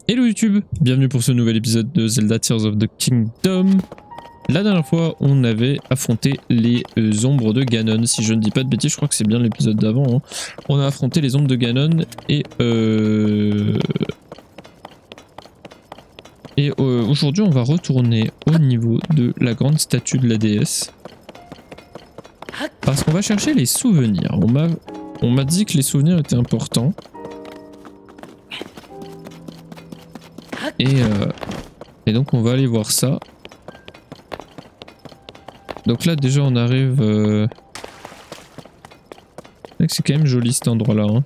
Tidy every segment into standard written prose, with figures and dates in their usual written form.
Hello YouTube, bienvenue pour ce nouvel épisode de Zelda Tears of the Kingdom. La dernière fois, on avait affronté les ombres de Ganon, si je ne dis pas de bêtises, je crois que c'est bien l'épisode d'avant. Hein. On a affronté les ombres de Ganon et aujourd'hui, on va retourner au niveau de la grande statue de la déesse. Parce qu'on va chercher les souvenirs. On m'a dit que les souvenirs étaient importants. Et donc on va aller voir ça. Donc là déjà on arrive... C'est quand même joli cet endroit là. Hein.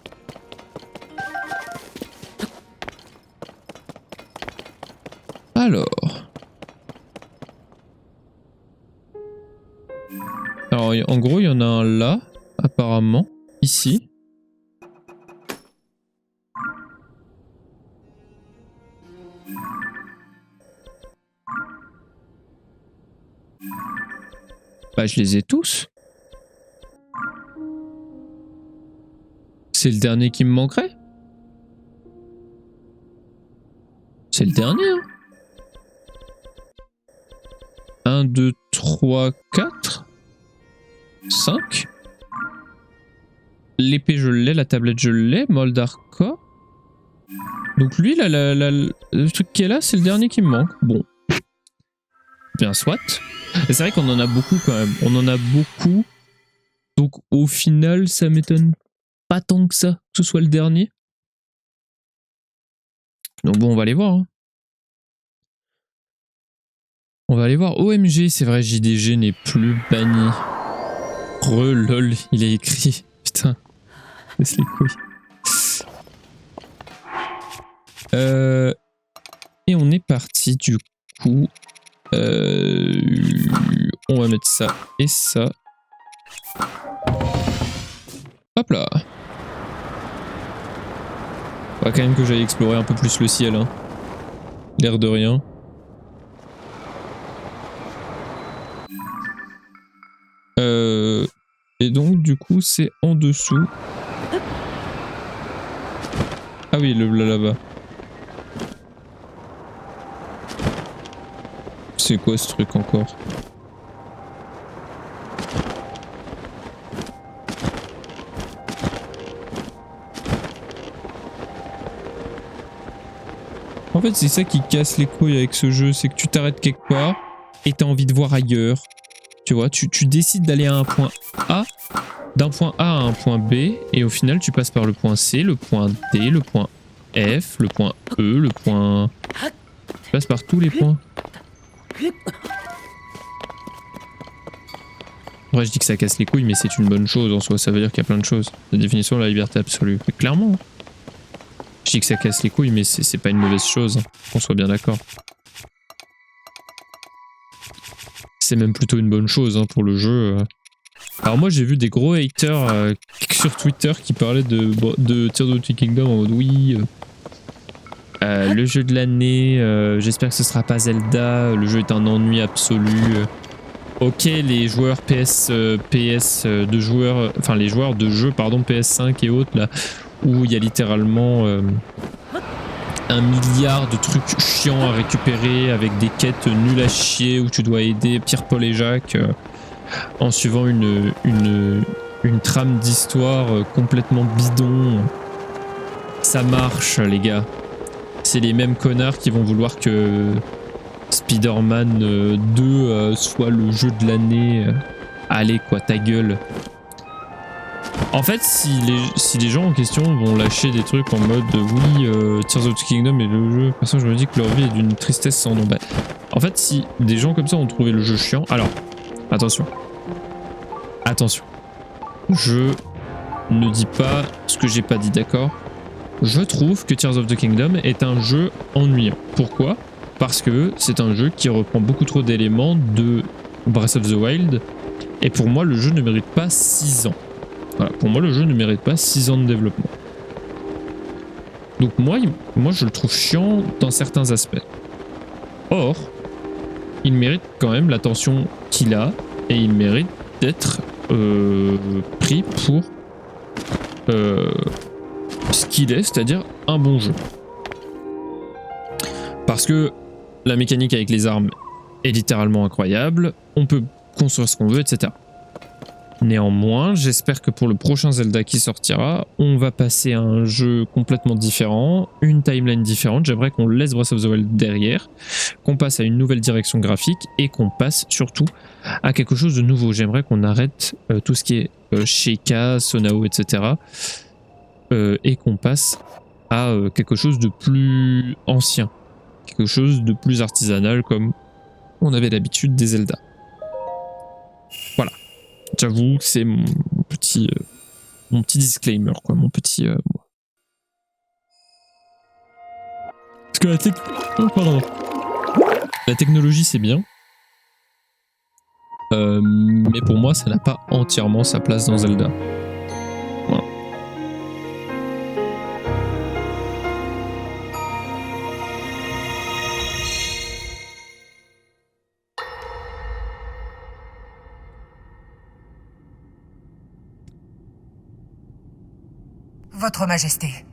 Alors en gros il y en a un là, apparemment, ici. Bah je les ai tous. C'est le dernier qui me manquerait. C'est le dernier. Hein. 1, 2, 3, 4, 5. L'épée je l'ai, la tablette je l'ai, Moldarka. Donc lui, le truc qui est là, c'est le dernier qui me manque. Bon. Bien soit. C'est vrai qu'on en a beaucoup quand même. On en a beaucoup. Donc au final, ça m'étonne pas tant que ça que ce soit le dernier. Donc bon, on va aller voir. Hein. On va aller voir. OMG, c'est vrai, JDG n'est plus banni. Lol, il est écrit. Putain. Laisse les couilles. Et on est parti du coup. On va mettre ça et ça. Hop là. Faudra quand même que j'aille explorer un peu plus le ciel. Hein. L'air de rien. Et donc du coup c'est en dessous. Ah oui, le là-bas. C'est quoi ce truc encore? En fait c'est ça qui casse les couilles avec ce jeu, c'est que tu t'arrêtes quelque part et t'as envie de voir ailleurs. Tu vois, tu décides d'aller à un point A, d'un point A à un point B, et au final tu passes par le point C, le point D, le point F, le point E, le point... Tu passes par tous les points. Ouais, je dis que ça casse les couilles, mais c'est une bonne chose en soi, ça veut dire qu'il y a plein de choses. La définition de la liberté absolue. Mais clairement. Je dis que ça casse les couilles, mais c'est pas une mauvaise chose, hein, qu'on soit bien d'accord. C'est même plutôt une bonne chose hein, pour le jeu. Alors moi j'ai vu des gros haters sur Twitter qui parlaient de Tears of the Kingdom en mode oui, le jeu de l'année, j'espère que ce sera pas Zelda, le jeu est un ennui absolu. Ok, les joueurs de joueurs, enfin les joueurs de jeux pardon PS5 et autres là, où il y a littéralement 1 milliard de trucs chiants à récupérer avec des quêtes nulles à chier où tu dois aider Pierre, Paul et Jacques en suivant une trame d'histoire complètement bidon. Ça marche les gars. C'est les mêmes connards qui vont vouloir que Spider-Man 2 soit le jeu de l'année. Allez quoi, ta gueule. En fait, si les gens en question vont lâcher des trucs en mode oui, Tears of the Kingdom est le jeu, parce que je me dis que leur vie est d'une tristesse sans nom. Bah, en fait, si des gens comme ça ont trouvé le jeu chiant, alors attention, je ne dis pas ce que j'ai pas dit, d'accord. Je trouve que Tears of the Kingdom est un jeu ennuyant. Pourquoi? Parce que c'est un jeu qui reprend beaucoup trop d'éléments de Breath of the Wild, et pour moi, le jeu ne mérite pas 6 ans. Voilà, pour moi le jeu ne mérite pas 6 ans de développement. Donc moi je le trouve chiant dans certains aspects. Or, il mérite quand même l'attention qu'il a et il mérite d'être pris pour ce qu'il est, c'est-à-dire un bon jeu. Parce que la mécanique avec les armes est littéralement incroyable, on peut construire ce qu'on veut, etc. Néanmoins, j'espère que pour le prochain Zelda qui sortira, on va passer à un jeu complètement différent, une timeline différente. J'aimerais qu'on laisse Breath of the Wild derrière, qu'on passe à une nouvelle direction graphique et qu'on passe surtout à quelque chose de nouveau. J'aimerais qu'on arrête tout ce qui est Sheikah, Sonao, etc. Et qu'on passe à quelque chose de plus ancien, quelque chose de plus artisanal comme on avait l'habitude des Zelda. Voilà. J'avoue que c'est mon petit disclaimer, quoi, mon petit. Parce que la technologie c'est bien, mais pour moi ça n'a pas entièrement sa place dans Zelda. Voilà. Votre Majesté,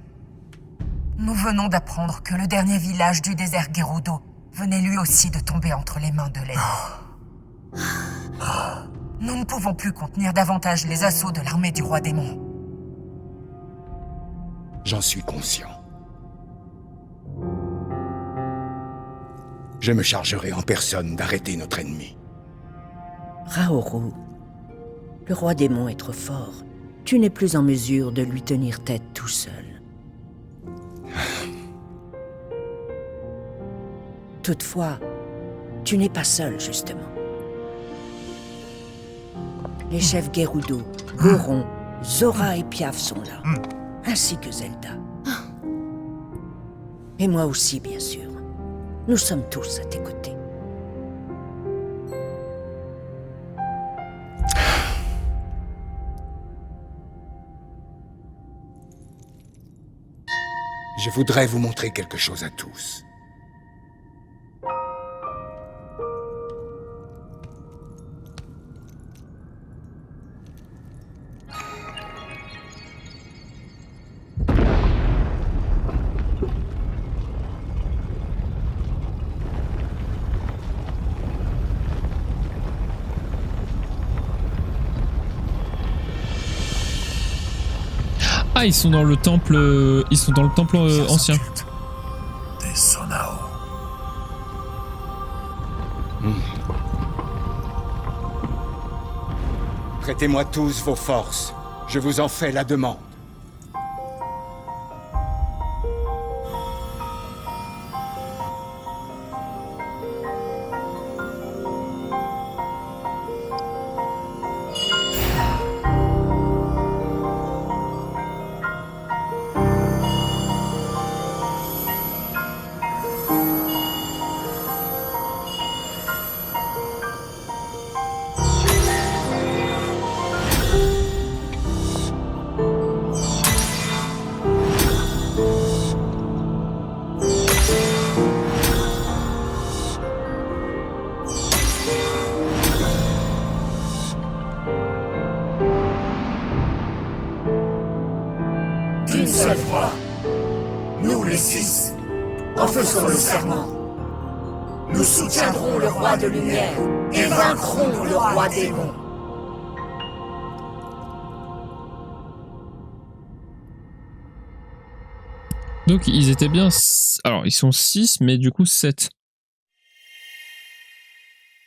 nous venons d'apprendre que le dernier village du désert Gerudo venait lui aussi de tomber entre les mains de l'ennemi. Nous ne pouvons plus contenir davantage les assauts de l'armée du roi démon. J'en suis conscient. Je me chargerai en personne d'arrêter notre ennemi. Raoru, le roi démon est trop fort. Tu n'es plus en mesure de lui tenir tête tout seul. Toutefois, tu n'es pas seul, justement. Les chefs Gerudo, Goron, Zora et Piaf sont là, ainsi que Zelda. Et moi aussi, bien sûr. Nous sommes tous à tes côtés. Je voudrais vous montrer quelque chose à tous. Ah, ils sont dans le temple, ancien. Des Sonao. Prêtez-moi tous vos forces. Je vous en fais la demande. D'une seule voix, nous les 6, en faisant le serment, nous soutiendrons le roi de lumière et vaincrons le roi démon. Donc ils étaient bien... Alors ils sont 6, mais du coup 7.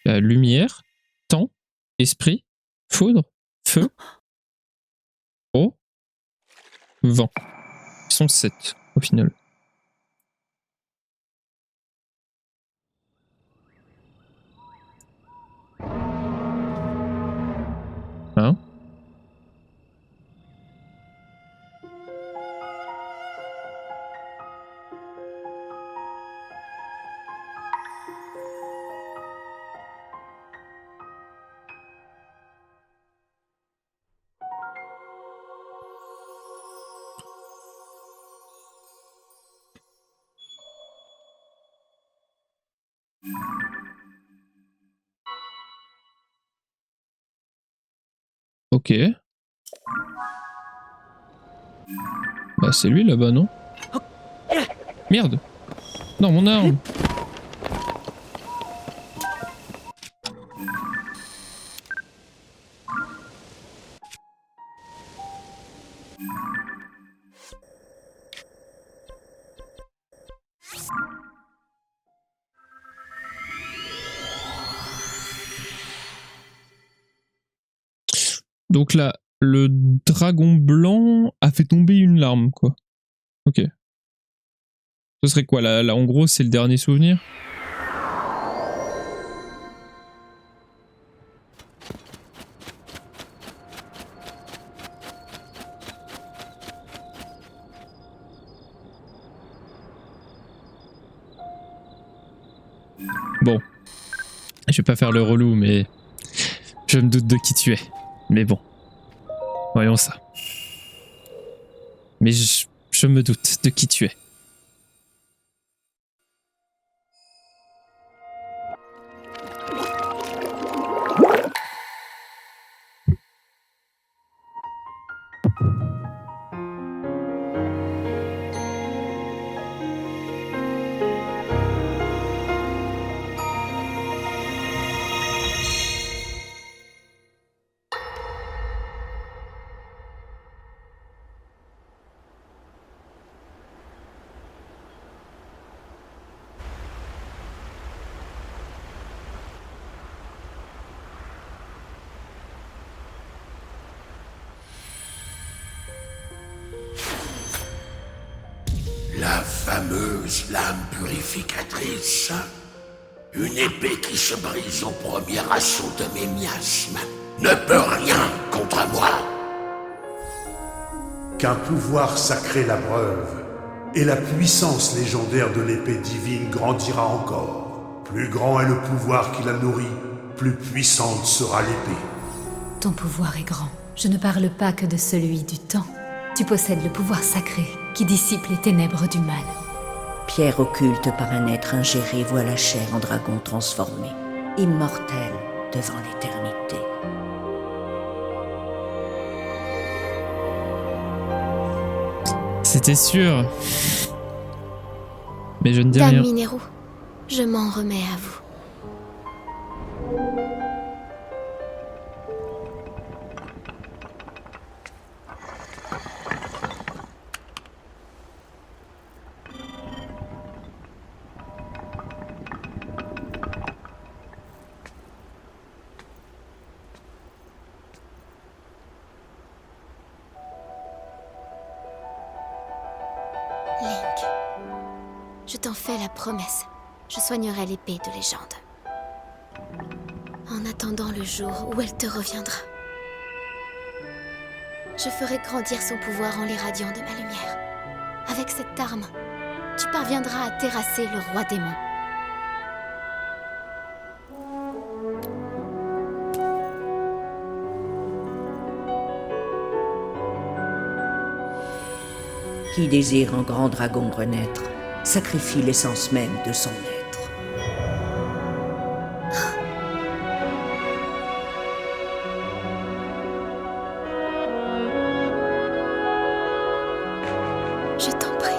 Il y a lumière, temps, esprit, foudre, feu, eau, vent. Ils sont 7 au final. Hein? Ok. Bah c'est lui là-bas, non? Merde! Non, mon arme! Donc là, le dragon blanc a fait tomber une larme, quoi. Ok. Ce serait quoi là, en gros, c'est le dernier souvenir? Bon. Je vais pas faire le relou, mais je me doute de qui tu es. Mais bon. Voyons ça. Mais je me doute de qui tu es. La fameuse lame purificatrice. Une épée qui se brise au premier assaut de mes miasmes ne peut rien contre moi. Qu'un pouvoir sacré l'abreuve, et la puissance légendaire de l'épée divine grandira encore. Plus grand est le pouvoir qui la nourrit, plus puissante sera l'épée. Ton pouvoir est grand. Je ne parle pas que de celui du temps. Tu possèdes le pouvoir sacré qui dissipe les ténèbres du mal. Pierre occulte par un être ingéré voit la chair en dragon transformé, immortel devant l'éternité. C'était sûr. Mais je ne dis Dame rien. Mineru, je m'en remets à vous. Link, je t'en fais la promesse. Je soignerai l'épée de légende. En attendant le jour où elle te reviendra. Je ferai grandir son pouvoir en l'irradiant de ma lumière. Avec cette arme, tu parviendras à terrasser le roi démon. Qui désire en grand dragon renaître, sacrifie l'essence même de son être. Je t'en prie.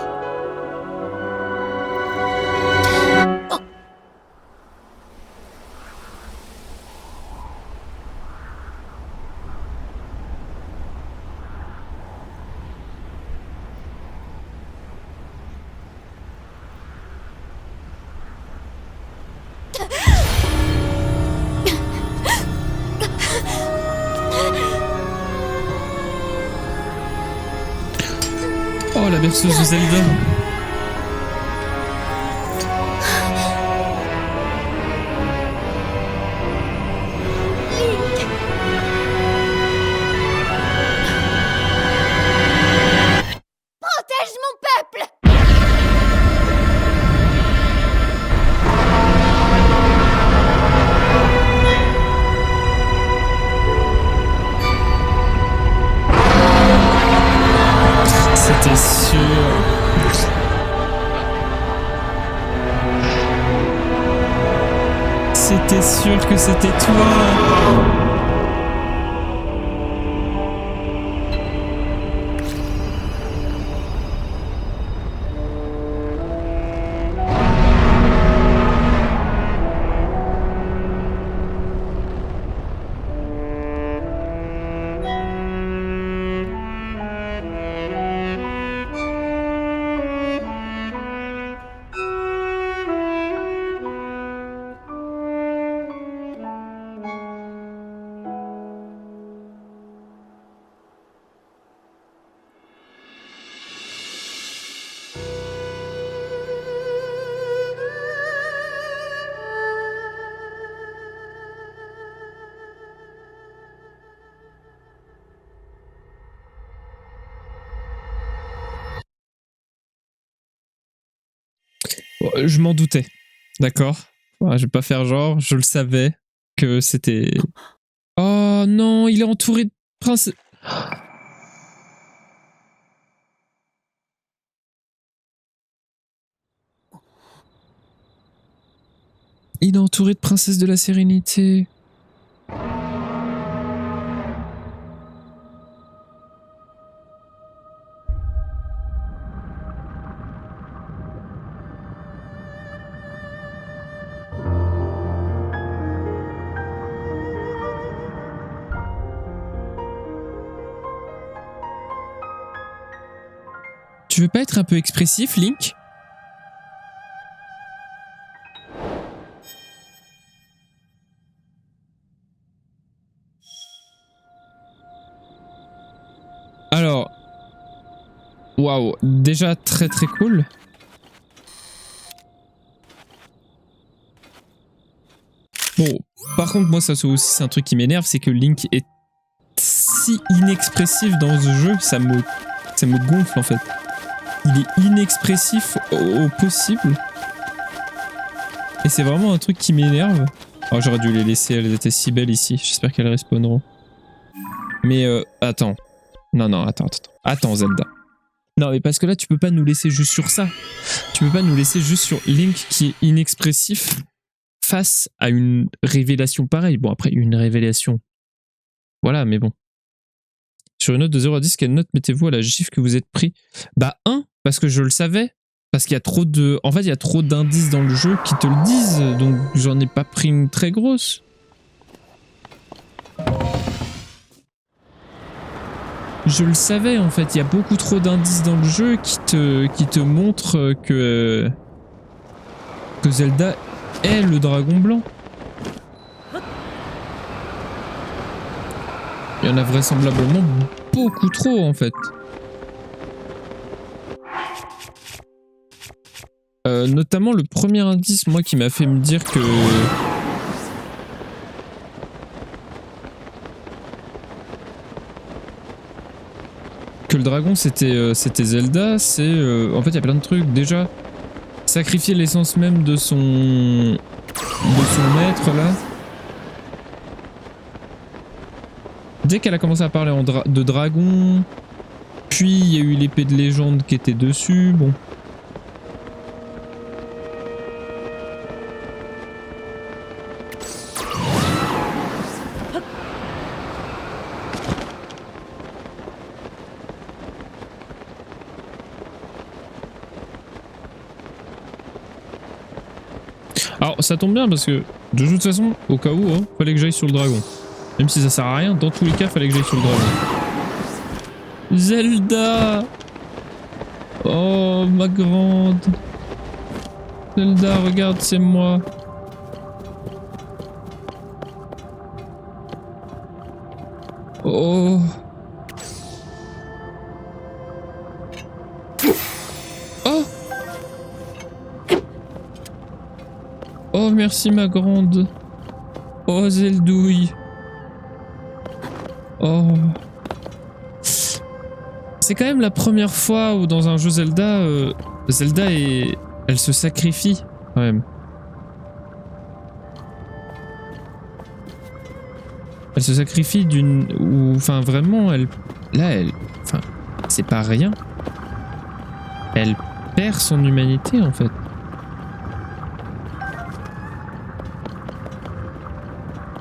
Oh, la berceuse de Zelda. Protège mon peuple! C'était sûr. C'était sûr que c'était toi. Je m'en doutais. D'accord. Ouais, je vais pas faire genre, je le savais que c'était... Oh non, il est entouré de princesses... Il est entouré de princesses de la sérénité. Tu veux pas être un peu expressif, Link ? Alors, waouh, déjà très très cool. Bon, par contre, moi ça aussi c'est un truc qui m'énerve, c'est que Link est si inexpressif dans ce jeu, ça me gonfle en fait. Il est inexpressif au possible. Et c'est vraiment un truc qui m'énerve. Oh, j'aurais dû les laisser, elles étaient si belles ici. J'espère qu'elles respawneront. Mais attends. Non, attends. Attends, Zelda. Non, mais parce que là, tu peux pas nous laisser juste sur ça. Tu peux pas nous laisser juste sur Link qui est inexpressif face à une révélation pareille. Bon, après, une révélation. Voilà, mais bon. Sur une note de 0 à 10, quelle note mettez-vous à la gifle que vous êtes pris? Bah 1, parce que je le savais. Parce qu'il y a trop de... En fait, il y a trop d'indices dans le jeu qui te le disent. Donc, j'en ai pas pris une très grosse. Je le savais, en fait. Il y a beaucoup trop d'indices dans le jeu qui te montrent que Zelda est le dragon blanc. Il y en a vraisemblablement beaucoup trop, en fait. Notamment le premier indice, moi, qui m'a fait me dire que... que le dragon c'était Zelda, c'est... en fait, il y a plein de trucs. Déjà, sacrifier l'essence même de son maître, là. Dès qu'elle a commencé à parler de dragon, puis il y a eu l'épée de légende qui était dessus, bon... Alors ça tombe bien parce que de toute façon, au cas où, hein, fallait que j'aille sur le dragon. Même si ça sert à rien, dans tous les cas, fallait que j'aille sur le dragon. Zelda! Oh, ma grande. Zelda, regarde, c'est moi. Oh. Oh! Oh, merci ma grande. Oh, Zeldouille. Oh. C'est quand même la première fois où dans un jeu Zelda, elle se sacrifie quand même. Elle se sacrifie enfin vraiment, enfin, c'est pas rien. Elle perd son humanité en fait.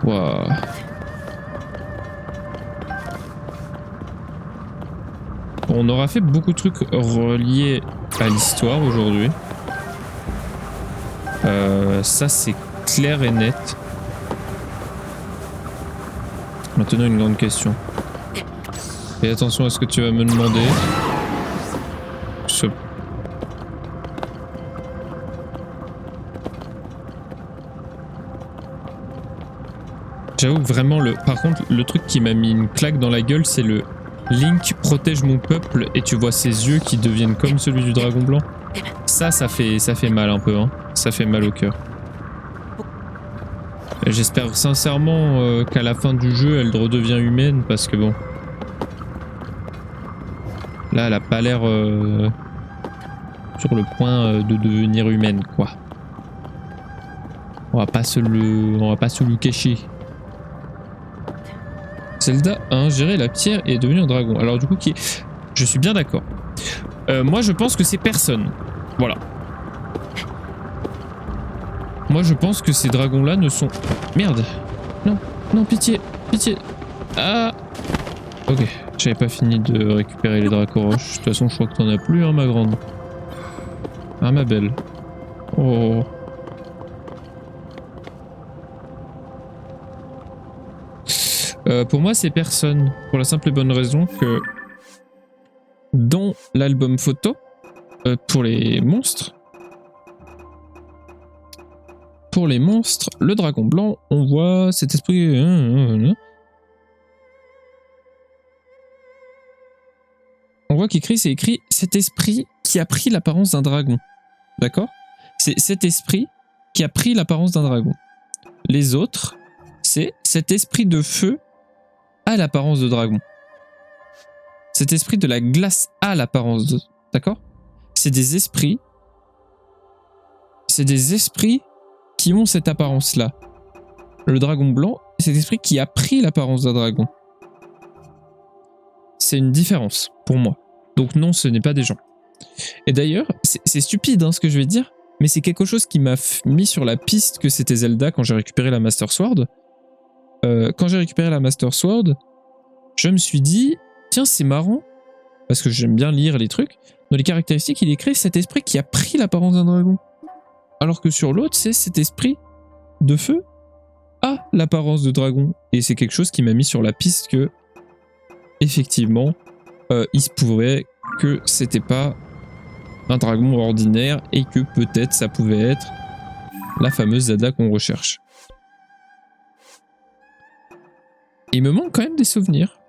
Waouh. On aura fait beaucoup de trucs reliés à l'histoire aujourd'hui. Ça c'est clair et net. Maintenant une grande question. Fais attention à ce que tu vas me demander. J'avoue vraiment, par contre, le truc qui m'a mis une claque dans la gueule, c'est le Link protège mon peuple et tu vois ses yeux qui deviennent comme celui du dragon blanc. Ça fait mal un peu, hein. Ça fait mal au cœur. J'espère sincèrement qu'à la fin du jeu, elle redevient humaine parce que bon... Là, elle a pas l'air... sur le point de devenir humaine, quoi. On va pas se le cacher. Zelda a ingéré la pierre et est devenu un dragon. Alors du coup, je suis bien d'accord. Moi, je pense que c'est personne. Voilà. Moi, je pense que ces dragons-là ne sont... Merde. Non, non, pitié, pitié. Ah. Ok, j'avais pas fini de récupérer les dracoroches. De toute façon, je crois que t'en as plus, hein, ma grande. Ah, ma belle. Oh. Pour moi, c'est personne. Pour la simple et bonne raison que dans l'album photo, pour les monstres, le dragon blanc, on voit cet esprit... On voit qu'écrit, c'est écrit cet esprit qui a pris l'apparence d'un dragon. D'accord? C'est cet esprit qui a pris l'apparence d'un dragon. Les autres, c'est cet esprit de feu a l'apparence de dragon. Cet esprit de la glace a l'apparence de... D'accord? C'est des esprits qui ont cette apparence-là. Le dragon blanc, c'est cet esprit qui a pris l'apparence d'un dragon. C'est une différence, pour moi. Donc non, ce n'est pas des gens. Et d'ailleurs, c'est stupide hein, ce que je vais dire, mais c'est quelque chose qui m'a mis sur la piste que c'était Zelda quand j'ai récupéré la Master Sword. Quand j'ai récupéré la Master Sword, je me suis dit, tiens, c'est marrant, parce que j'aime bien lire les trucs. Dans les caractéristiques, il écrit cet esprit qui a pris l'apparence d'un dragon. Alors que sur l'autre, c'est cet esprit de feu a l'apparence de dragon. Et c'est quelque chose qui m'a mis sur la piste que, effectivement, il se pourrait que c'était pas un dragon ordinaire et que peut-être ça pouvait être la fameuse Zelda qu'on recherche. Il me manque quand même des souvenirs.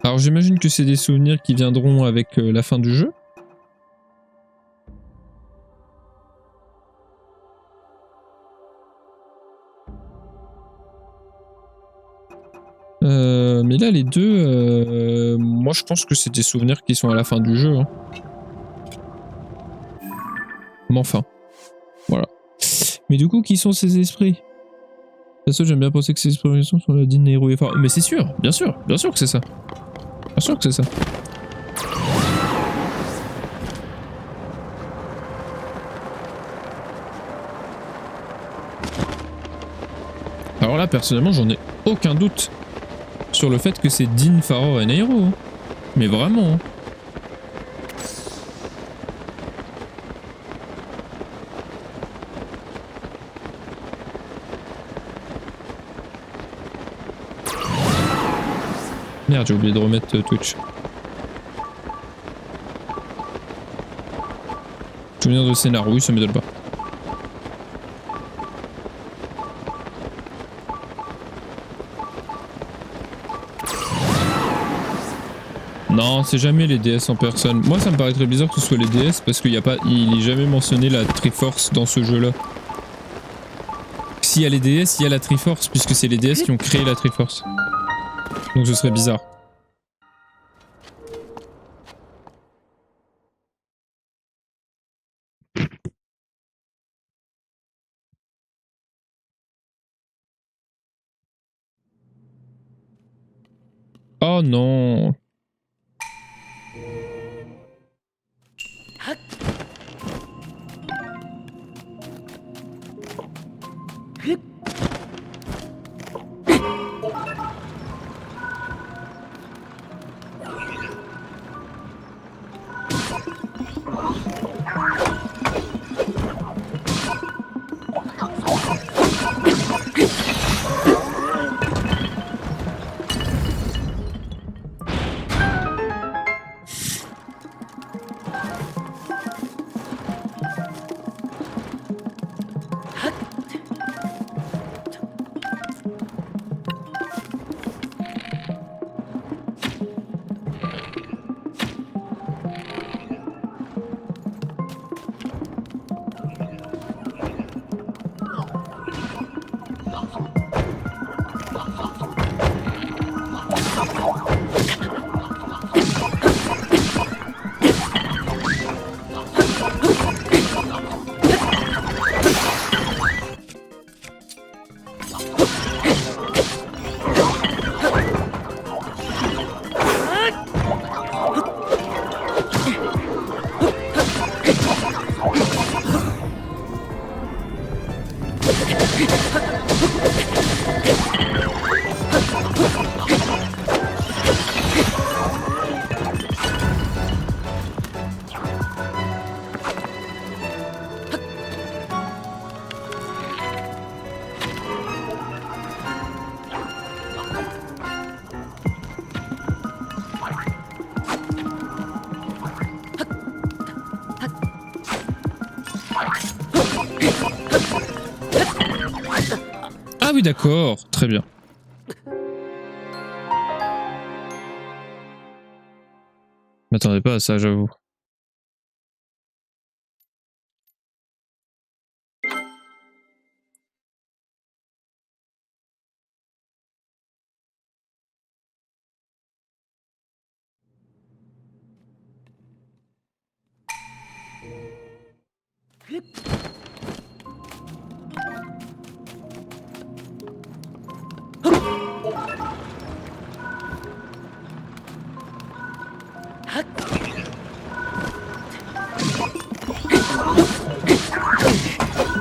Alors j'imagine que c'est des souvenirs qui viendront avec la fin du jeu. Mais là les deux, moi je pense que c'est des souvenirs qui sont à la fin du jeu. Hein. Mais enfin, voilà. Mais du coup, qui sont ces esprits? Perso, j'aime bien penser que ces esprits sont la Dine héros et fort. Mais c'est sûr que c'est ça. Bien sûr que c'est ça. Alors là, personnellement, j'en ai aucun doute sur le fait que c'est Din, Faror et Nehru. Hein. Mais vraiment. Hein. Merde, j'ai oublié de remettre Twitch. Souvenir de scénario, oui, ça m'étonne pas. Non, c'est jamais les DS en personne. Moi, ça me paraît très bizarre que ce soit les DS parce qu'il n'y a pas, il est jamais mentionné la Triforce dans ce jeu-là. S'il y a les DS, il y a la Triforce puisque c'est les DS qui ont créé la Triforce. Donc ce serait bizarre. Oh non. Ah oui, d'accord, très bien. Je m'attendais pas à ça, j'avoue.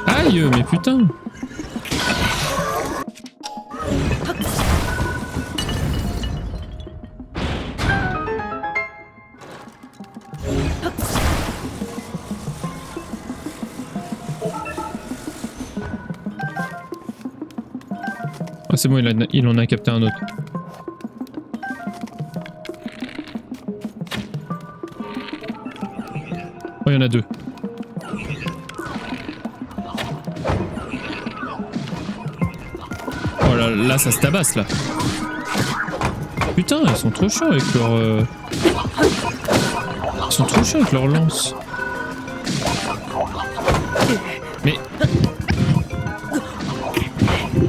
Aïe, mais putain! Ah, c'est bon, il en a capté un autre. Oh, il y en a deux. Oh là, ça se tabasse là. Putain, ils sont trop chiants avec leur... Ils sont trop chiants avec leur lance. Mais...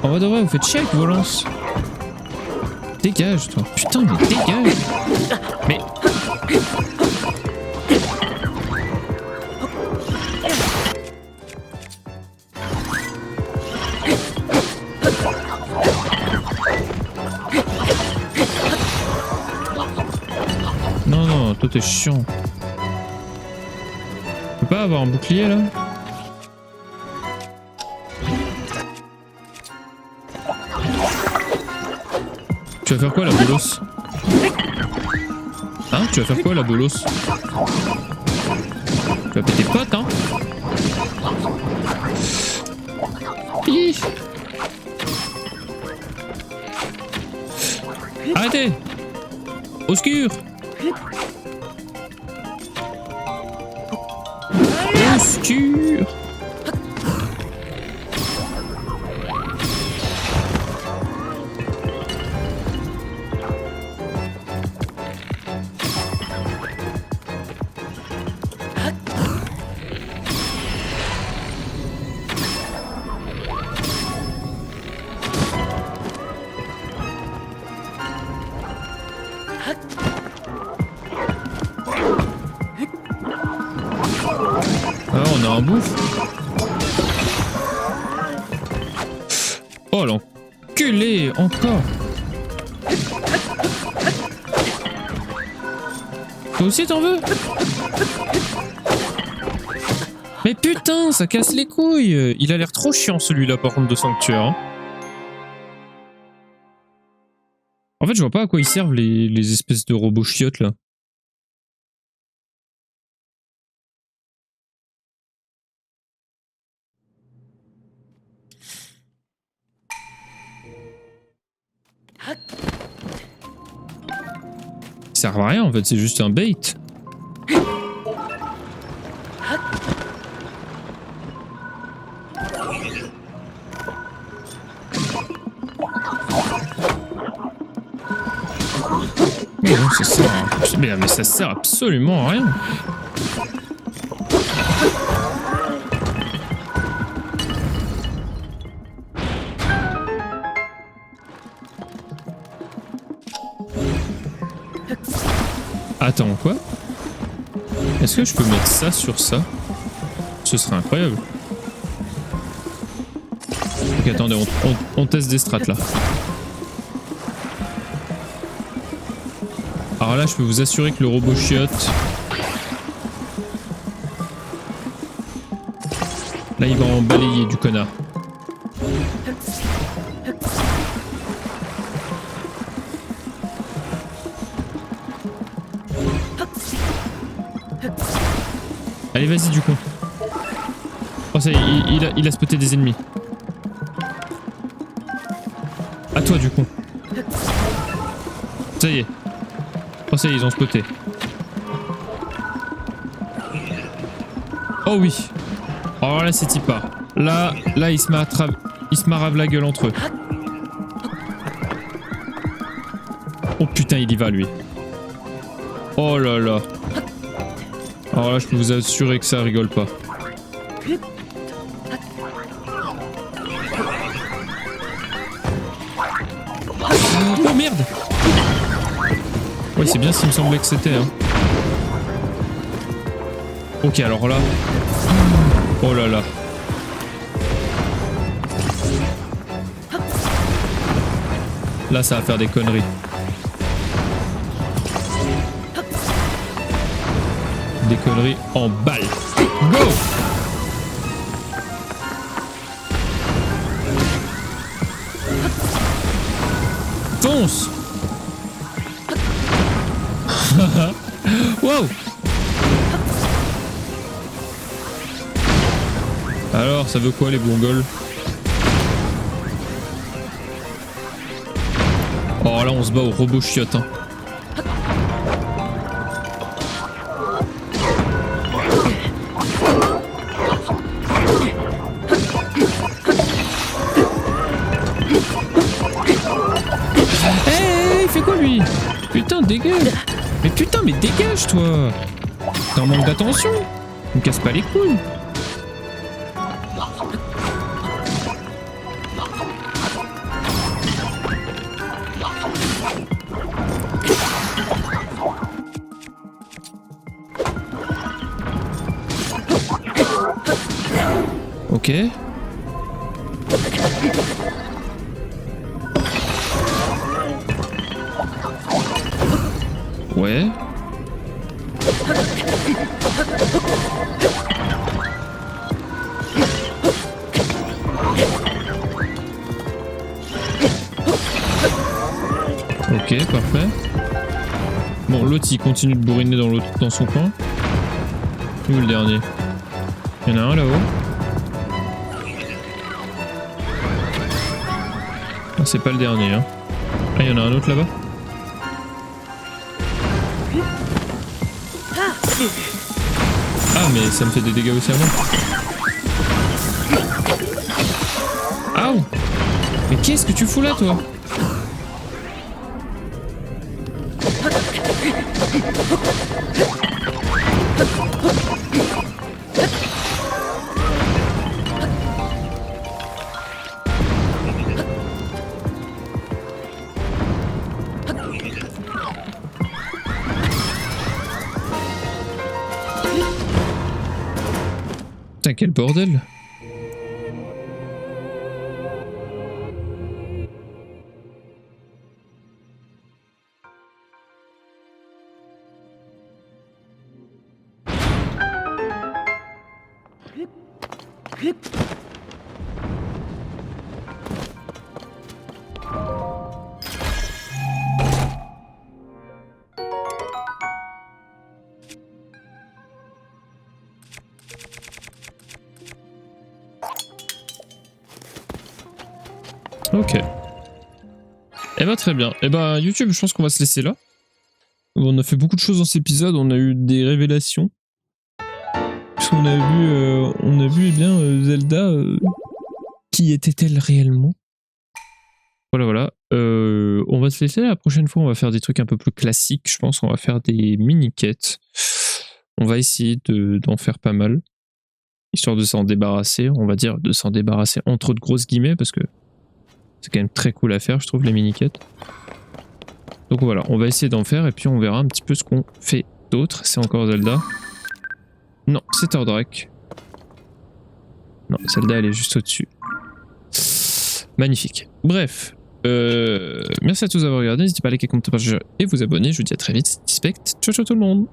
En vrai de vrai, vous faites chier avec vos lances. Dégage toi. Putain, mais dégage. Mais... Non, toi t'es chiant. Tu peux pas avoir un bouclier là? Tu vas faire quoi la bolos? Hein? Tu vas faire quoi la bolos? Tu vas péter pote hein? Hi. Arrêtez! Au secours! Au secours! Ah, on a un bouffe. Oh l'enculé, encore. Toi aussi t'en veux? Mais putain, ça casse les couilles. Il a l'air trop chiant celui-là par contre de sanctuaire. Hein. En fait, je vois pas à quoi ils servent les espèces de robots chiottes là. Ils servent à rien en fait, c'est juste un bait. Mais non, ça sert à... mais ça sert absolument à rien. Attends, quoi? Est-ce que je peux mettre ça sur ça? Ce serait incroyable. Ok, attendez, on teste des strats là. Alors là, je peux vous assurer que le robot chiotte... Là, il va en balayer du connard. Allez, vas-y du coup. Oh ça y est, il a spoté des ennemis. À toi du coup. Ça y est. Oh ça y est, ils ont spoté. Oh oui. Alors là c'est pas. Là ils se maravent la gueule entre eux. Oh putain il y va lui. Oh là là. Alors là je peux vous assurer que ça rigole pas. Oh merde. Ouais c'est bien ce qu'il me semblait que c'était hein. Ok alors là. Oh là là. Là ça va faire des conneries. Des conneries en balle. Go! Fonce! Wow! Alors, ça veut quoi les Mongols? Oh là, on se bat au robot chiotte. Hein. Hey, il fait quoi lui? Putain, dégage! Mais putain, mais dégage toi! T'es en manque d'attention! Me casse pas les couilles! Ok. Ouais. Ok, parfait. Bon, l'autre il continue de bourriner dans son coin. Où est le dernier? Il y en a un là-haut. Ah, c'est pas le dernier, hein. Ah, il y en a un autre là-bas. Ah, mais ça me fait des dégâts aussi à moi. Aouh! Mais qu'est-ce que tu fous là, toi? Putain, quel bordel! Ok. Eh ben très bien. Eh ben YouTube, je pense qu'on va se laisser là. On a fait beaucoup de choses dans cet épisode, on a eu des révélations. On a vu eh bien Zelda. Qui était-elle réellement? Voilà. On va se laisser. La prochaine fois, on va faire des trucs un peu plus classiques. Je pense qu'on va faire des mini-quêtes. On va essayer d'en faire pas mal. Histoire de s'en débarrasser. On va dire de s'en débarrasser entre de grosses guillemets parce que c'est quand même très cool à faire, je trouve, les mini-quêtes. Donc voilà, on va essayer d'en faire et puis on verra un petit peu ce qu'on fait d'autre. C'est encore Zelda. Non, c'est Tordrak. Non, Zelda, elle est juste au-dessus. Magnifique. Bref. Merci à tous d'avoir regardé. N'hésitez pas à liker, commenter, partager et vous abonner. Je vous dis à très vite. Dispect. Ciao, ciao tout le monde.